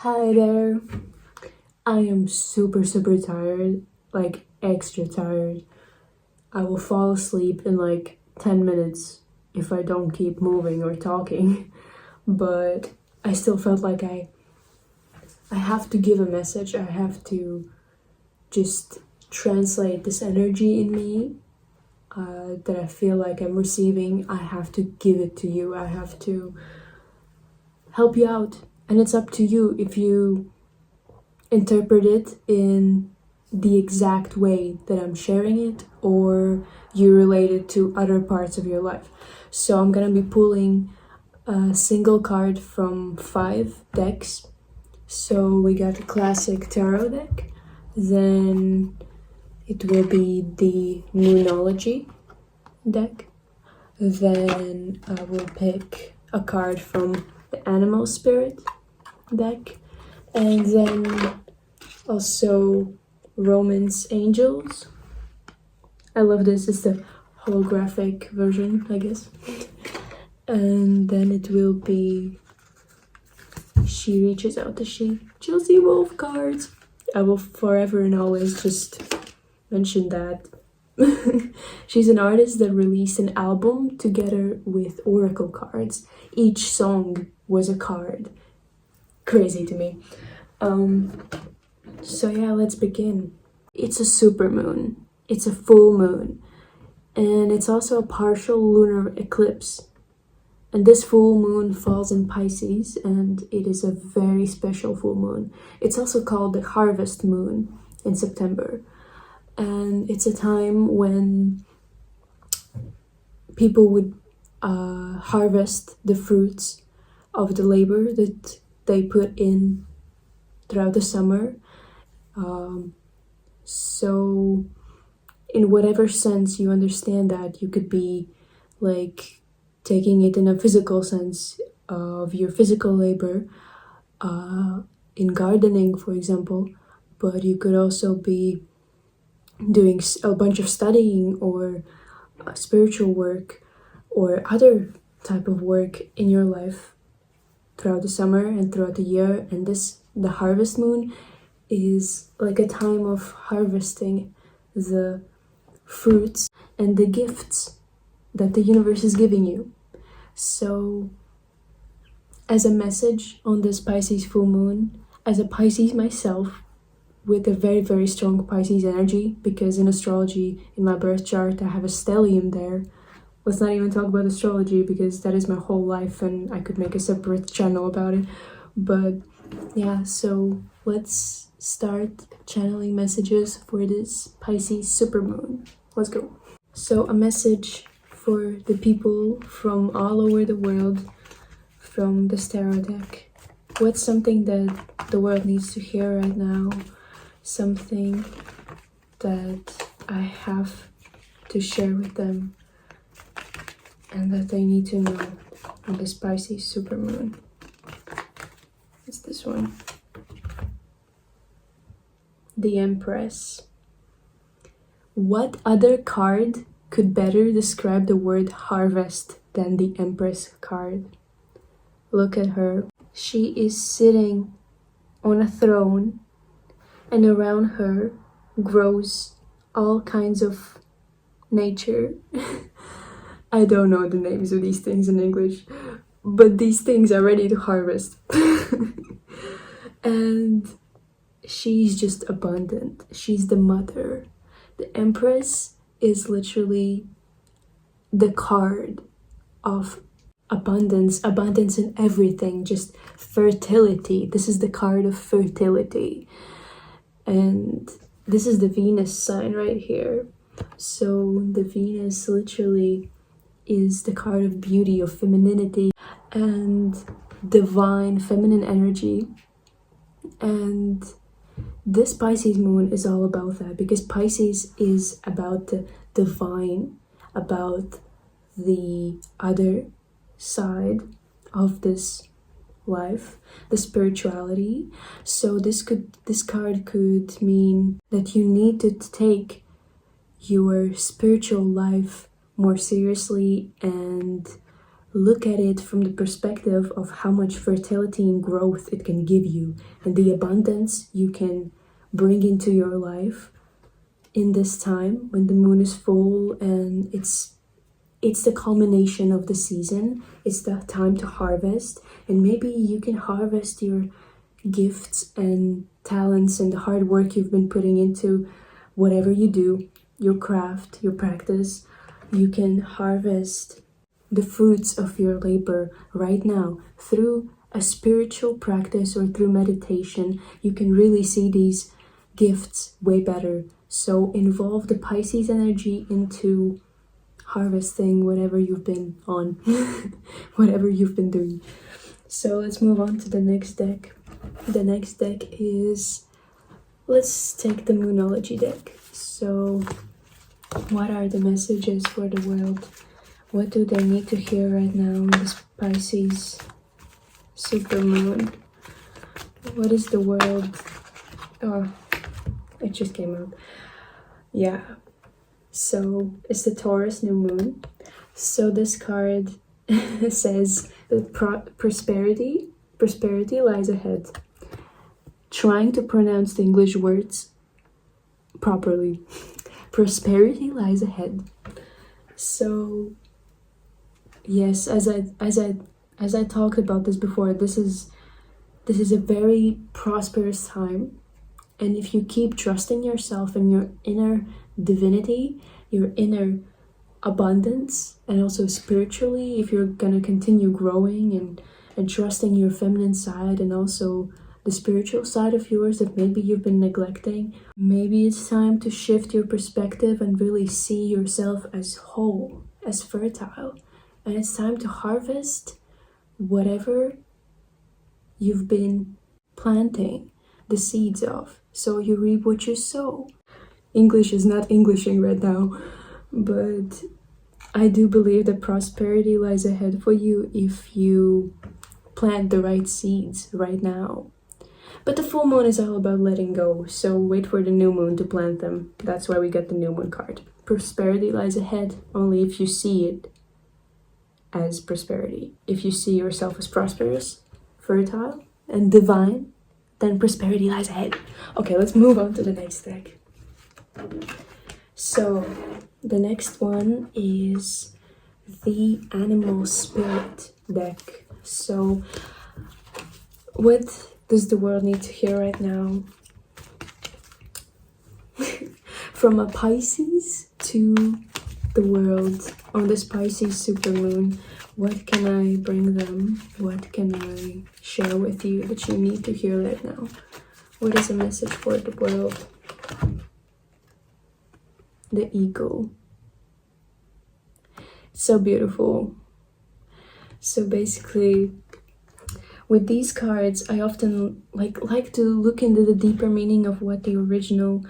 Hi there. I am super tired, like extra tired. I will fall asleep in like 10 minutes if I don't keep moving or talking. But I still felt like I have to give a message. I have to just translate this energy in me that I feel like I'm receiving. I have to give it to you. I have to help you out. And it's up to you if you interpret it in the exact way that I'm sharing it, or you relate it to other parts of your life. So I'm gonna be pulling a single card from 5 decks. So we got a classic tarot deck, then it will be the Moonology deck, then I will pick a card from the Animal Spirit deck, and then also Romance Angels. I love this, it's the holographic version, I guess. And then it will be She Reaches Out to She, Chelsea Wolf cards. I will forever and always just mention that. She's an artist that released an album together with oracle cards. Each song was a card. Crazy to me. So yeah, let's begin. It's a supermoon. It's a full moon. And it's also a partial lunar eclipse. And this full moon falls in Pisces, and it is a very special full moon. It's also called the harvest moon in September. And it's a time when people would harvest the fruits of the labor that they put in throughout the summer. So in whatever sense you understand that, you could be like taking it in a physical sense of your physical labor in gardening, for example, but you could also be doing a bunch of studying or spiritual work or other type of work in your life throughout the summer and throughout the year. And the harvest moon is like a time of harvesting the fruits and the gifts that the universe is giving you. So as a message on this Pisces full moon, as a Pisces myself, with a very strong Pisces energy, because in astrology, in my birth chart, I have a stellium there. Let's not even talk about astrology, because that is my whole life and I could make a separate channel about it. But yeah, so let's start channeling messages for this Pisces supermoon. Let's go. So a message for the people from all over the world from the tarot deck. What's something that the world needs to hear right now? Something that I have to share with them and that they need to know on this Pisces supermoon. It's this one. The Empress. What other card could better describe the word harvest than the Empress card? Look at her. She is sitting on a throne, and around her grows all kinds of nature. I don't know the names of these things in English, but these things are ready to harvest. And she's just abundant. She's the mother. The Empress is literally the card of abundance in everything, just fertility. This is the card of fertility. And this is the Venus sign right here. So the Venus literally is the card of beauty, of femininity and divine feminine energy. And this Pisces moon is all about that, because Pisces is about the divine, about the other side of this life, the spirituality. So this card could mean that you need to take your spiritual life more seriously and look at it from the perspective of how much fertility and growth it can give you, and the abundance you can bring into your life in this time when the moon is full, and it's the culmination of the season. It's the time to harvest, and maybe you can harvest your gifts and talents and the hard work you've been putting into whatever you do, your craft, your practice. You can harvest the fruits of your labor right now through a spiritual practice or through meditation. You can really see these gifts way better. So involve the Pisces energy into harvesting whatever you've been on, whatever you've been doing. So let's move on to the next deck. The next deck is, let's take the Moonology deck. So what are the messages for the world? What do they need to hear right now in this Pisces supermoon? What is the world? Oh, it just came out. Yeah. So it's the Taurus new moon. So this card says that prosperity lies ahead. Trying to pronounce the English words properly. Prosperity lies ahead. So yes, as I talked about this before, this is a very prosperous time, and if you keep trusting yourself and your inner divinity, your inner abundance, and also spiritually, if you're gonna continue growing and trusting your feminine side and also the spiritual side of yours that maybe you've been neglecting, maybe it's time to shift your perspective and really see yourself as whole, as fertile. And it's time to harvest whatever you've been planting the seeds of. So you reap what you sow. English is not Englishing right now, but I do believe that prosperity lies ahead for you if you plant the right seeds right now. But the full moon is all about letting go, so wait for the new moon to plant them. That's why we get the new moon card. Prosperity lies ahead only if you see it as prosperity. If you see yourself as prosperous, fertile, and divine, then prosperity lies ahead. Okay, let's move on to the next deck. So the next one is the Animal Spirit deck. So what does the world need to hear right now? From a Pisces to the world on this Pisces supermoon, what can I bring them? What can I share with you that you need to hear right now? What is a message for the world? The Eagle. So beautiful. So basically, with these cards, I often like to look into the deeper meaning of what the original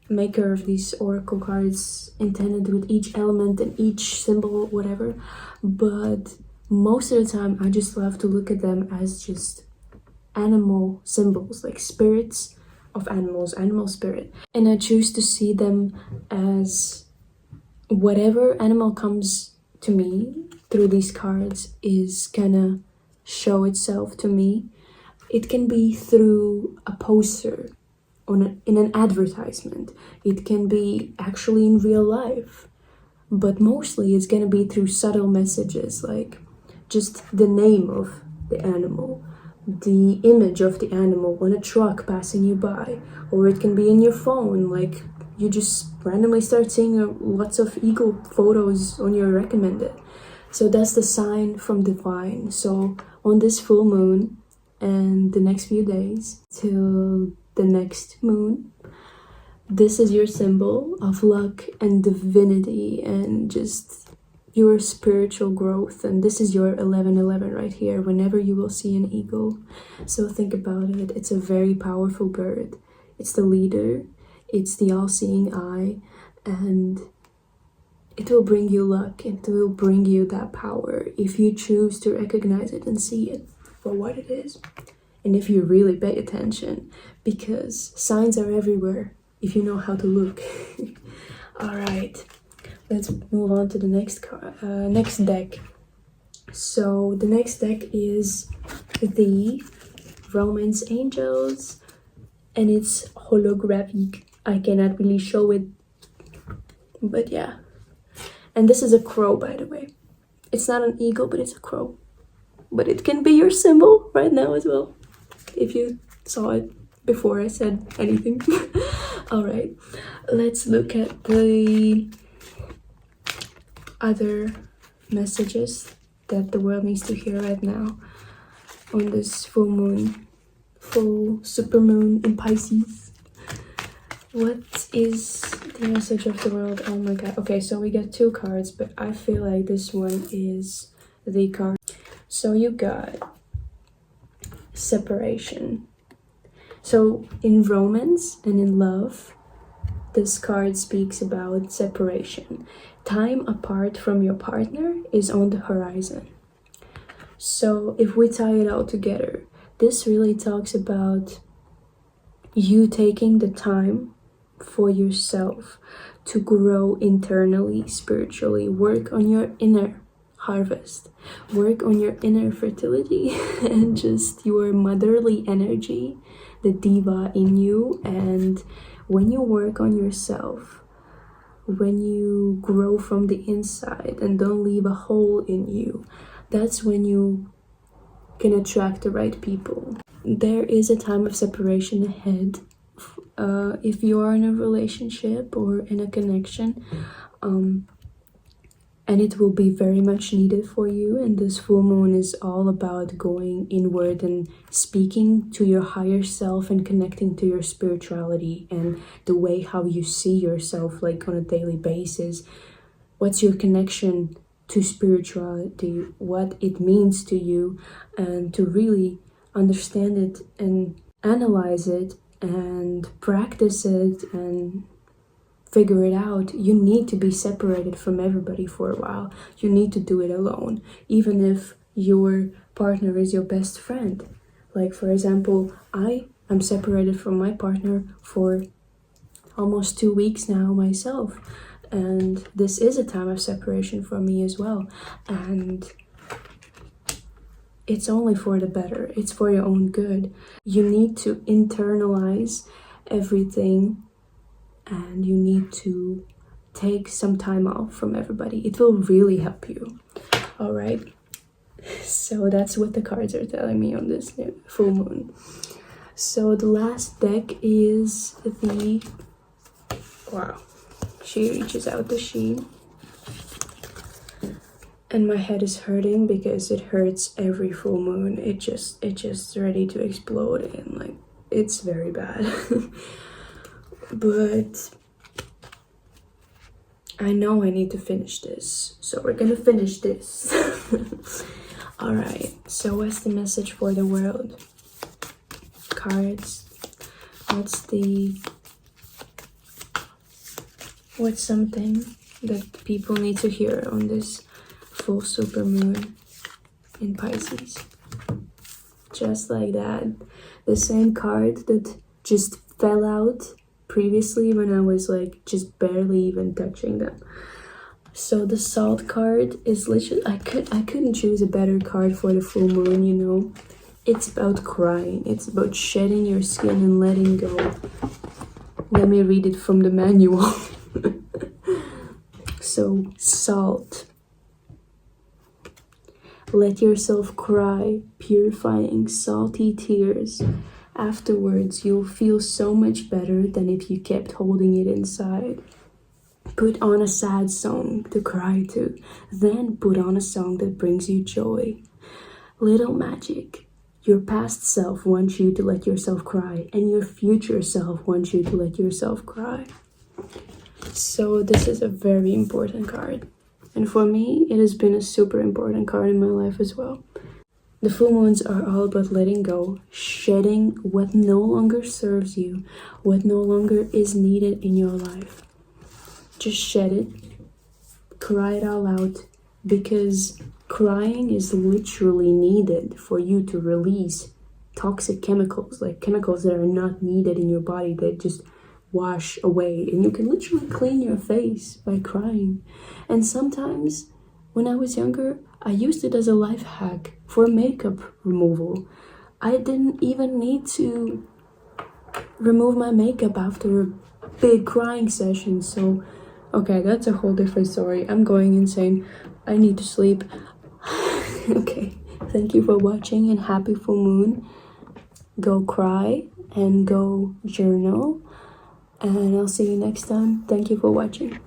maker of these oracle cards intended with each element and each symbol, whatever. But most of the time, I just love to look at them as just animal symbols, like spirits of animals, animal spirit. And I choose to see them as whatever animal comes to me through these cards is gonna show itself to me. It can be through a poster in an advertisement. It can be actually in real life. But mostly it's gonna be through subtle messages, like just the name of the animal, the image of the animal on a truck passing you by, or it can be in your phone, like you just randomly start seeing lots of eagle photos on your recommended. So that's the sign from divine. So on this full moon and the next few days till the next moon, this is your symbol of luck and divinity and just your spiritual growth. And this is your 1111 right here, whenever you will see an eagle. So think about it. It's a very powerful bird. It's the leader. It's the all-seeing eye. And it will bring you luck. It will bring you that power if you choose to recognize it and see it for what it is. And if you really pay attention, because signs are everywhere if you know how to look. All right, let's move on to the next deck. So the next deck is the Romance Angels, and it's holographic. I cannot really show it, but yeah. And this is a crow, by the way. It's not an eagle, but it's a crow. But it can be your symbol right now as well, if you saw it before I said anything. All right, let's look at the other messages that the world needs to hear right now on this full super moon in Pisces. What is the message of the world? Oh my god. Okay, so we got 2 cards, but I feel like this one is the card. So you got separation. So in romance and in love, this card speaks about separation. Time apart from your partner is on the horizon. So if we tie it all together, this really talks about you taking the time for yourself to grow internally, spiritually, work on your inner harvest, work on your inner fertility and just your motherly energy, the diva in you. And when you work on yourself, when you grow from the inside and don't leave a hole in you, that's when you can attract the right people. There is a time of separation ahead. If you are in a relationship or in a connection, and it will be very much needed for you. And this full moon is all about going inward and speaking to your higher self and connecting to your spirituality and the way how you see yourself, like on a daily basis. What's your connection to spirituality, what it means to you, and to really understand it and analyze it and practice it and figure it out. You need to be separated from everybody for a while. You need to do it alone, even if your partner is your best friend. Like, for example, I am separated from my partner for almost 2 weeks now myself, and this is a time of separation for me as well. And it's only for the better. It's for your own good. You need to internalize everything, and you need to take some time off from everybody. It will really help you. All right. So that's what the cards are telling me on this full moon. So the last deck is the... Wow. She reaches out the sheet. And my head is hurting because it hurts every full moon. It just ready to explode, and like, it's very bad. But I know I need to finish this, so we're gonna finish this. All right, so what's the message for the world? Cards. What's something that people need to hear on this full super moon in Pisces? Just like that. The same card that just fell out previously when I was like just barely even touching them. So the salt card is literally, I couldn't choose a better card for the full moon, you know. It's about crying. It's about shedding your skin and letting go. Let me read it from the manual. So, salt. Let yourself cry, purifying, salty tears. Afterwards, you'll feel so much better than if you kept holding it inside. Put on a sad song to cry to, then put on a song that brings you joy. Little magic. Your past self wants you to let yourself cry, and your future self wants you to let yourself cry. So this is a very important card. And for me, it has been a super important card in my life as well. The full moons are all about letting go, shedding what no longer serves you, what no longer is needed in your life. Just shed it, cry it all out, because crying is literally needed for you to release toxic chemicals, like chemicals that are not needed in your body, that just wash away. And you can literally clean your face by crying. And sometimes when I was younger, I used it as a life hack for makeup removal. I didn't even need to remove my makeup after a big crying session. So, okay, that's a whole different story. I'm going insane. I need to sleep. Okay, thank you for watching and happy full moon. Go cry and go journal. And I'll see you next time. Thank you for watching.